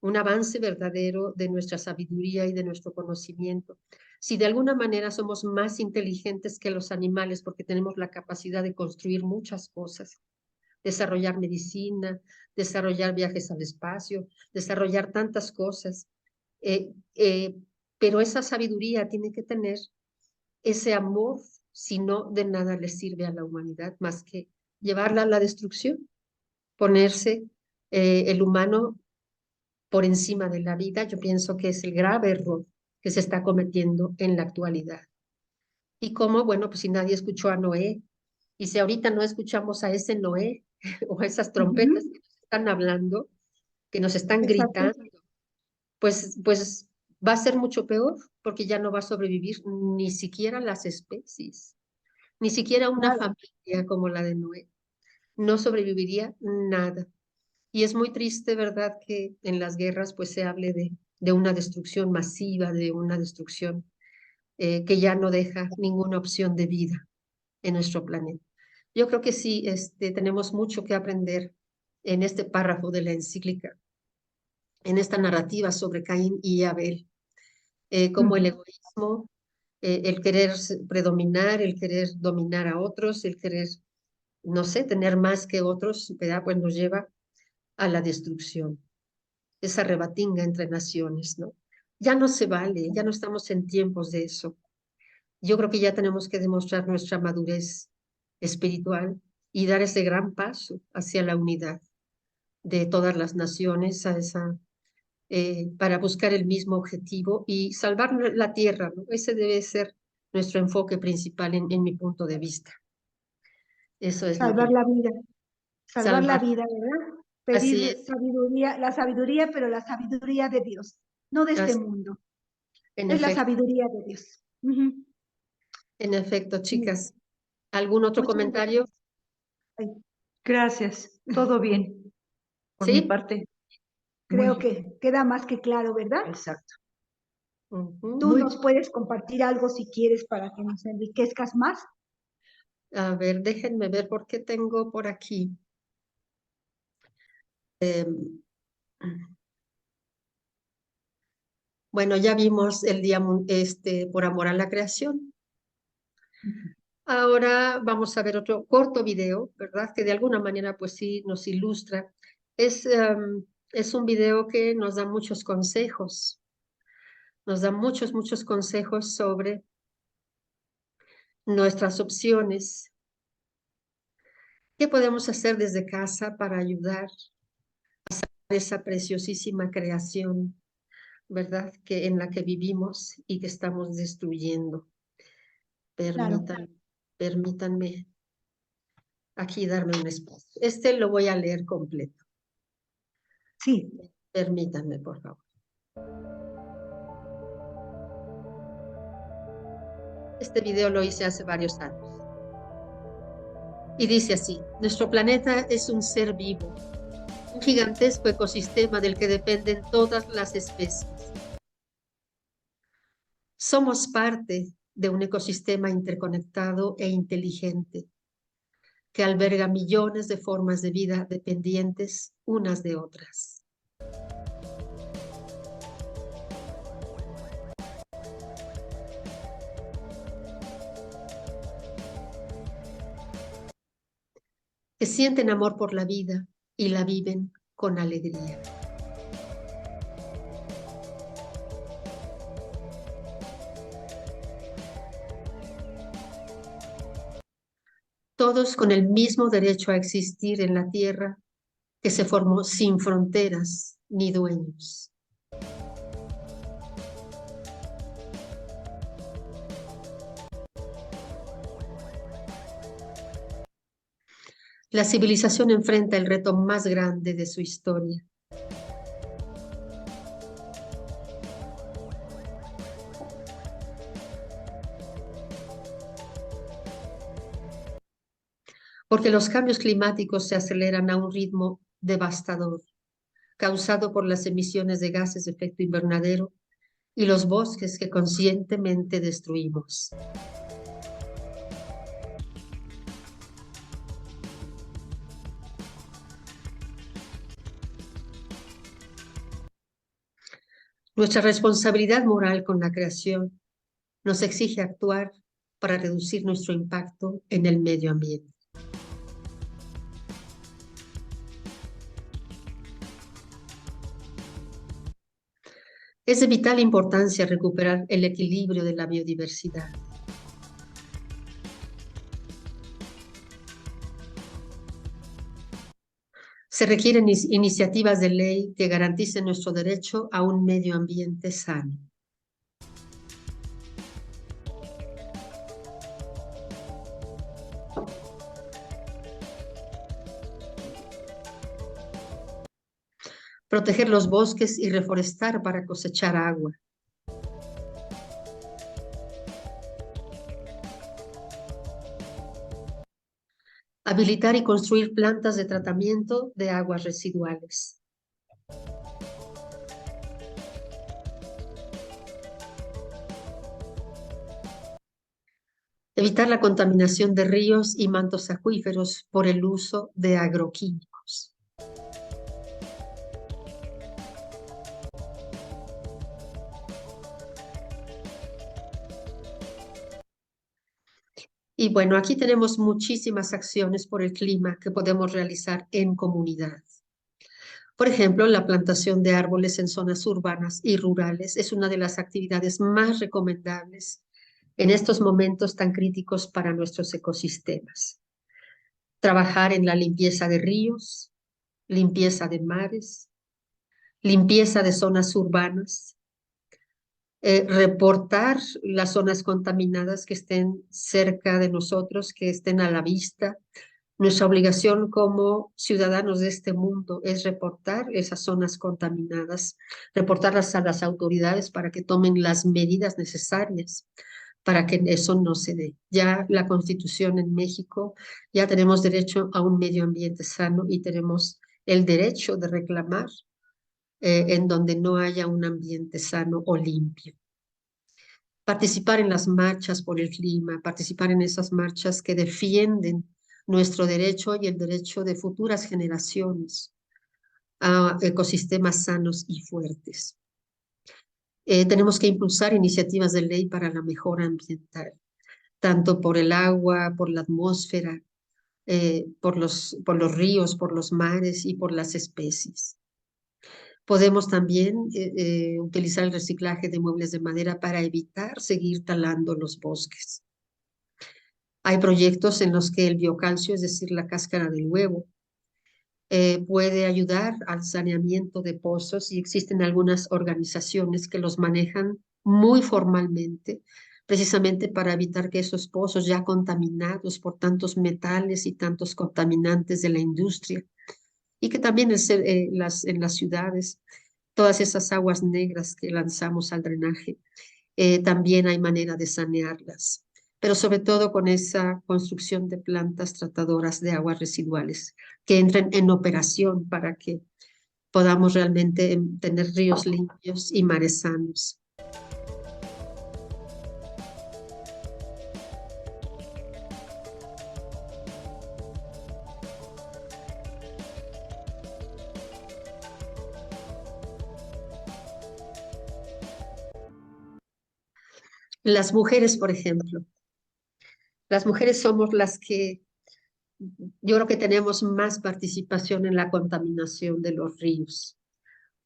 un avance verdadero de nuestra sabiduría y de nuestro conocimiento. Si de alguna manera somos más inteligentes que los animales porque tenemos la capacidad de construir muchas cosas, desarrollar medicina, desarrollar viajes al espacio, desarrollar tantas cosas, eh, eh, pero esa sabiduría tiene que tener ese amor, si no, de nada le sirve a la humanidad más que llevarla a la destrucción, ponerse el humano por encima de la vida. Yo pienso que es el grave error que se está cometiendo en la actualidad. Y cómo, bueno, pues si nadie escuchó a Noé, y si ahorita no escuchamos a ese Noé o a esas trompetas que nos están hablando, que nos están Exacto. gritando, pues va a ser mucho peor porque ya no va a sobrevivir ni siquiera las especies, ni siquiera una Nada. familia como la de Noé. No sobreviviría nada. Y es muy triste, ¿verdad?, que en las guerras pues se hable de una destrucción masiva, de una destrucción que ya no deja ninguna opción de vida en nuestro planeta. Yo creo que sí, tenemos mucho que aprender en este párrafo de la encíclica, en esta narrativa sobre Caín y Abel, como el egoísmo, el querer predominar, el querer dominar a otros, el querer, no sé, tener más que otros, ¿verdad?, pues nos lleva a la destrucción, esa rebatinga entre naciones, ¿no? Ya no se vale, ya no estamos en tiempos de eso. Yo creo que ya tenemos que demostrar nuestra madurez espiritual y dar ese gran paso hacia la unidad de todas las naciones para buscar el mismo objetivo y salvar la tierra, ¿no? Ese debe ser nuestro enfoque principal en mi punto de vista. Eso es lo Salvar que la vida. Salvar la salvar. vida, ¿verdad? Así Pedir es, sabiduría, la sabiduría, pero la sabiduría de Dios, no de este así- mundo. en Es la efecto, sabiduría de Dios. Ujú. en efecto, Sí. chicas. ¿Algún otro Muchas comentario? gracias. Ay, Gracias. Todo bien. Por mi ¿Sí? parte, muy creo bien. que queda más que claro, ¿verdad? Exacto. Tú Ujú. Muy nos puedes compartir algo si quieres para que nos enriquezcas más. A ver, déjenme ver por qué tengo por aquí. Em, bueno, ya vimos el día por amor a la creación. Ahora vamos a ver otro corto video, ¿verdad? Que de alguna manera pues sí nos ilustra. Es un video que nos da muchos consejos, nos da muchos consejos sobre nuestras opciones. ¿Qué podemos hacer desde casa para ayudar a esa preciosísima creación, ¿verdad? Que en la que vivimos y que estamos destruyendo. Claro. Permítanme aquí darme un espacio. Este lo voy a leer completo. Sí. Permítanme, por favor. Este video lo hice hace varios años. Y dice así: nuestro planeta es un ser vivo, un gigantesco ecosistema del que dependen todas las especies. Somos parte de un ecosistema interconectado e inteligente que alberga millones de formas de vida dependientes unas de otras. Que sienten amor por la vida y la viven con alegría. Todos con el mismo derecho a existir en la tierra que se formó sin fronteras ni dueños. La civilización enfrenta el reto más grande de su historia. Porque los cambios climáticos se aceleran a un ritmo devastador, causado por las emisiones de gases de efecto invernadero y los bosques que conscientemente destruimos. Nuestra responsabilidad moral con la creación nos exige actuar para reducir nuestro impacto en el medio ambiente. Es de vital importancia recuperar el equilibrio de la biodiversidad. Se requieren iniciativas de ley que garanticen nuestro derecho a un medio ambiente sano. Proteger los bosques y reforestar para cosechar agua. Habilitar y construir plantas de tratamiento de aguas residuales. Evitar la contaminación de ríos y mantos acuíferos por el uso de agroquímicos. Y bueno, aquí tenemos muchísimas acciones por el clima que podemos realizar en comunidad. Por ejemplo, la plantación de árboles en zonas urbanas y rurales es una de las actividades más recomendables en estos momentos tan críticos para nuestros ecosistemas. Trabajar en la limpieza de ríos, limpieza de mares, limpieza de zonas urbanas, reportar las zonas contaminadas que estén cerca de nosotros, que estén a la vista. Nuestra obligación como ciudadanos de este mundo es reportar esas zonas contaminadas, reportarlas a las autoridades para que tomen las medidas necesarias para que eso no se dé. Ya la Constitución en México, ya tenemos derecho a un medio ambiente sano y tenemos el derecho de reclamar en donde no haya un ambiente sano o limpio. Participar en las marchas por el clima, participar en esas marchas que defienden nuestro derecho y el derecho de futuras generaciones a ecosistemas sanos y fuertes. Tenemos que impulsar iniciativas de ley para la mejora ambiental, tanto por el agua, por la atmósfera, por los ríos, por los mares y por las especies. Podemos también utilizar el reciclaje de muebles de madera para evitar seguir talando los bosques. Hay proyectos en los que el biocalcio, es decir, la cáscara del huevo, puede ayudar al saneamiento de pozos y existen algunas organizaciones que los manejan muy formalmente, precisamente para evitar que esos pozos ya contaminados por tantos metales y tantos contaminantes de la industria, y que también en las ciudades, todas esas aguas negras que lanzamos al drenaje, también hay manera de sanearlas, pero sobre todo con esa construcción de plantas tratadoras de aguas residuales que entren en operación para que podamos realmente tener ríos limpios y mares sanos. Las mujeres, por ejemplo. Las mujeres somos las que yo creo que tenemos más participación en la contaminación de los ríos,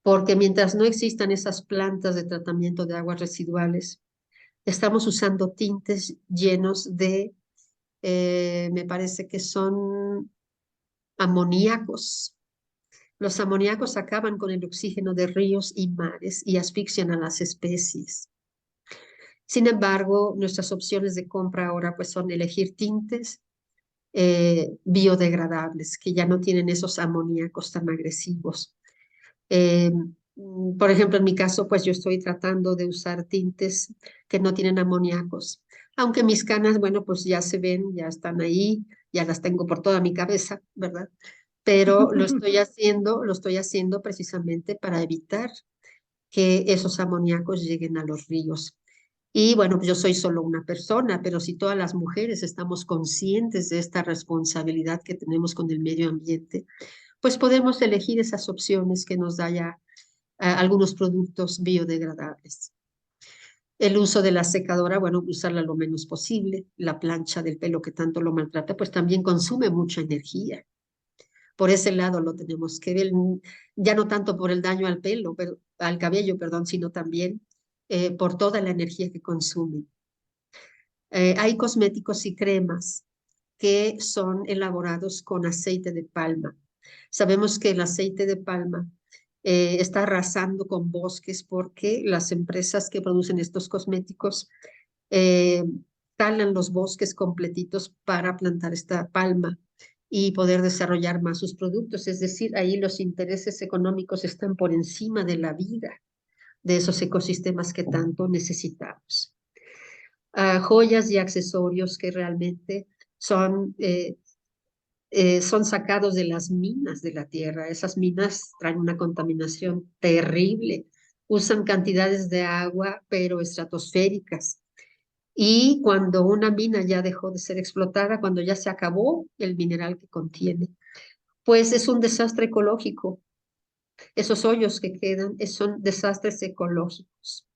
porque mientras no existan esas plantas de tratamiento de aguas residuales, estamos usando tintes llenos de, me parece que son amoníacos. Los amoníacos acaban con el oxígeno de ríos y mares y asfixian a las especies. Sin embargo, nuestras opciones de compra ahora pues son elegir tintes biodegradables, que ya no tienen esos amoníacos tan agresivos. Por ejemplo, en mi caso, pues yo estoy tratando de usar tintes que no tienen amoníacos, aunque mis canas, bueno, pues ya se ven, ya están ahí, ya las tengo por toda mi cabeza, ¿verdad? Pero lo estoy haciendo precisamente para evitar que esos amoníacos lleguen a los ríos. Y bueno, yo soy solo una persona, pero si todas las mujeres estamos conscientes de esta responsabilidad que tenemos con el medio ambiente, pues podemos elegir esas opciones que nos da ya algunos productos biodegradables. El uso de la secadora, bueno, usarla lo menos posible. La plancha del pelo que tanto lo maltrata, pues también consume mucha energía. Por ese lado lo tenemos que ver, ya no tanto por el daño al pelo, pero, al cabello, perdón, sino también por toda la energía que consume. Hay cosméticos y cremas que son elaborados con aceite de palma. Sabemos que el aceite de palma está arrasando con bosques porque las empresas que producen estos cosméticos eh, talan los bosques completitos para plantar esta palma y poder desarrollar más sus productos. Es decir, ahí los intereses económicos están por encima de la vida de esos ecosistemas que tanto necesitamos. Joyas y accesorios que realmente son sacados de las minas de la tierra. Esas minas traen una contaminación terrible, usan cantidades de agua, pero estratosféricas. Y cuando una mina ya dejó de ser explotada, cuando ya se acabó el mineral que contiene, pues es un desastre ecológico. Esos hoyos que quedan son desastres ecológicos.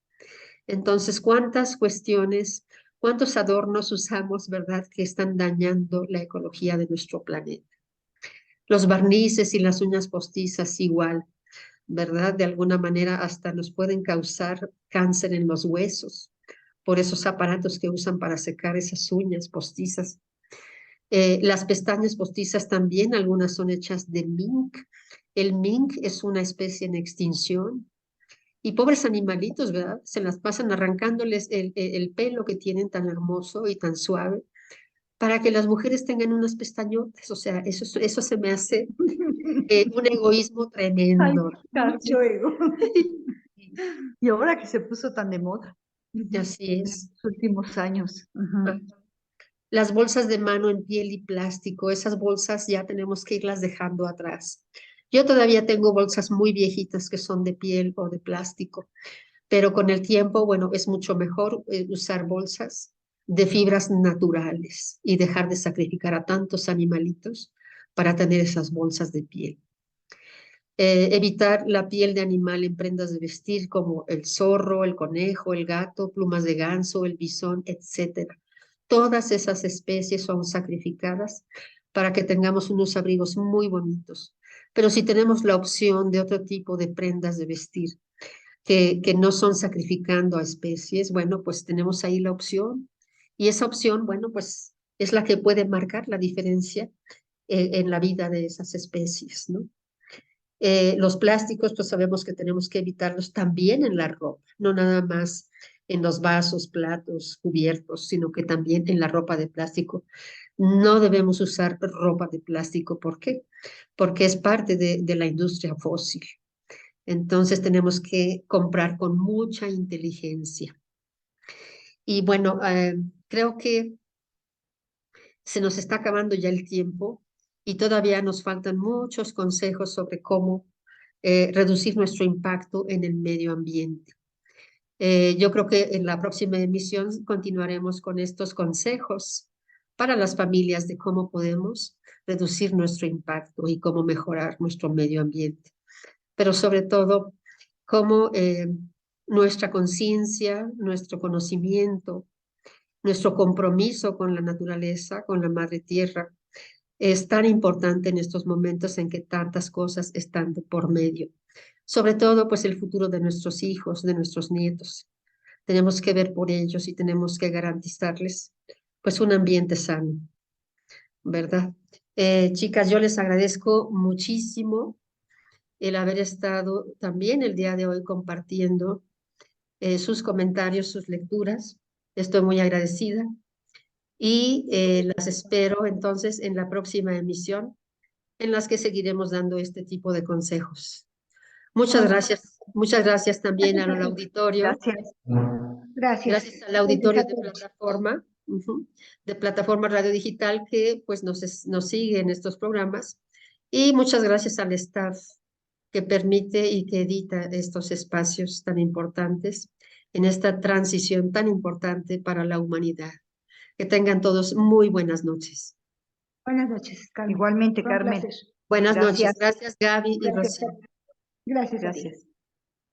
Entonces, ¿cuántas cuestiones, cuántos adornos usamos, verdad, que están dañando la ecología de nuestro planeta? Los barnices y las uñas postizas igual, ¿verdad? De alguna manera hasta nos pueden causar cáncer en los huesos por esos aparatos que usan para secar esas uñas postizas. Las pestañas postizas también, algunas son hechas de mink. El mink es una especie en extinción. Y pobres animalitos, ¿verdad? Se las pasan arrancándoles el pelo que tienen tan hermoso y tan suave para que las mujeres tengan unas pestañotas. O sea, eso se me hace un egoísmo Ay, tremendo. mucho ego. Y ahora que se puso tan de moda Así en es. los últimos años. Ajá. Las bolsas de mano en piel y plástico, esas bolsas ya tenemos que irlas dejando atrás. Yo todavía tengo bolsas muy viejitas que son de piel o de plástico, pero con el tiempo, bueno, es mucho mejor usar bolsas de fibras naturales y dejar de sacrificar a tantos animalitos para tener esas bolsas de piel. Evitar la piel de animal en prendas de vestir como el zorro, el conejo, el gato, plumas de ganso, el bisón, etcétera. Todas esas especies son sacrificadas para que tengamos unos abrigos muy bonitos. Pero si tenemos la opción de otro tipo de prendas de vestir que no son sacrificando a especies, bueno, pues tenemos ahí la opción. Y esa opción, bueno, pues es la que puede marcar la diferencia en la vida de esas especies, ¿no? Los plásticos, pues sabemos que tenemos que evitarlos también en la ropa, no nada más en los vasos, platos, cubiertos, sino que también en la ropa de plástico. No debemos usar ropa de plástico. ¿Por qué? Porque es parte de la industria fósil. Entonces tenemos que comprar con mucha inteligencia. Y bueno, creo que se nos está acabando ya el tiempo y todavía nos faltan muchos consejos sobre cómo reducir nuestro impacto en el medio ambiente. Yo creo que en la próxima emisión continuaremos con estos consejos para las familias de cómo podemos reducir nuestro impacto y cómo mejorar nuestro medio ambiente. Pero sobre todo, cómo nuestra conciencia, nuestro conocimiento, nuestro compromiso con la naturaleza, con la madre tierra, es tan importante en estos momentos en que tantas cosas están de por medio. Sobre todo, pues el futuro de nuestros hijos, de nuestros nietos. Tenemos que ver por ellos y tenemos que garantizarles, pues, un ambiente sano, ¿verdad? Chicas, yo les agradezco muchísimo el haber estado también el día de hoy compartiendo sus comentarios, sus lecturas. Estoy muy agradecida y las espero entonces en la próxima emisión en las que seguiremos dando este tipo de consejos. Muchas gracias también al auditorio. Gracias. Gracias. Gracias al auditorio de plataforma Radio Digital que pues nos sigue en estos programas. Y muchas gracias al staff que permite y que edita estos espacios tan importantes en esta transición tan importante para la humanidad. Que tengan todos muy buenas noches. Buenas noches, Carmen. Igualmente, Fue un Carmen. placer. Buenas Gracias. noches. Gracias, Gaby y Gracias. Rocío. Gracias a ti. Gracias.